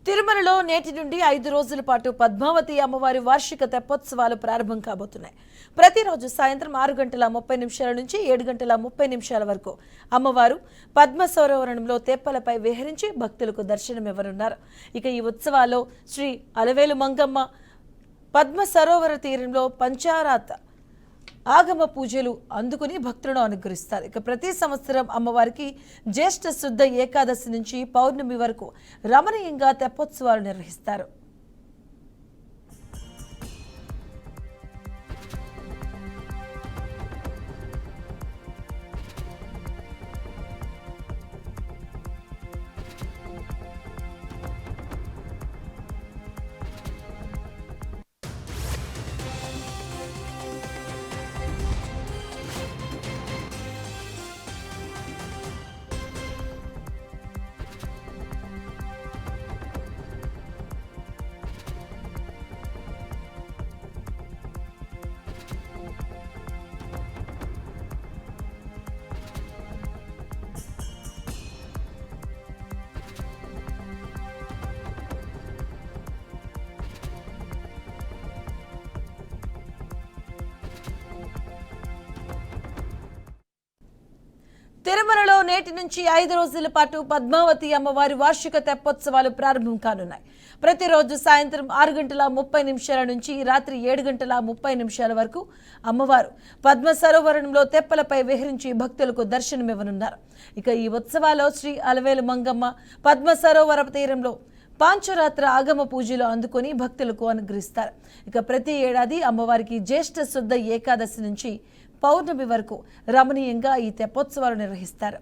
తిరుమలలో నేటి నుండి 5 రోజుల పాటు పద్మావతి అమ్మవారి వార్షిక తెప్పోత్సవాలు ప్రారంభం కాబోతున్నాయి. ప్రతిరోజు సాయంత్రం 6:30 నుంచి 7:30 వరకు అమ్మవారు పద్మ సరోవరంలో తెప్పలపై విహరించి భక్తులకు దర్శనమివ్వనున్నారు. ఇక ఈ ఉత్సవాల్లో శ్రీ అలవేలు మంగమ్మ పద్మ సరోవర తీరంలో పంచారాత ఆగమ పూజలు అందుకుని భక్తులను అనుగ్రహిస్తారు. ఇక ప్రతి సంవత్సరం అమ్మవారికి జ్యేష్ఠ శుద్ధ ఏకాదశి నుంచి పౌర్ణమి వరకు రమణీయంగా తెప్పోత్సవాలు నిర్వహిస్తారు. తిరుమలలో నేటి నుంచి 5 రోజుల పాటు పద్మావతి అమ్మవారి వార్షిక తెప్పోత్సవాలు ప్రారంభం కానున్నాయి. ప్రతిరోజు సాయంత్రం 6:30 నుంచి రాత్రి 7:30 వరకు అమ్మవారు పద్మ సరోవరంలో తెప్పలపై విహరించి భక్తులకు దర్శనమివ్వనున్నారు. ఇక ఈ ఉత్సవాల్లో శ్రీ అలవేలు మంగమ్మ పద్మ సరోవర తీరంలో పాంచరాత్ర ఆగమ పూజలు అందుకొని భక్తులకు అనుగ్రహిస్తారు. ఇక ప్రతి ఏడాది అమ్మవారికి జ్యేష్ఠ శుద్ధ ఏకాదశి నుంచి పౌర్ణమి వరకు రమణీయంగా ఈ తెప్పోత్సవాలు నిర్వహిస్తారు.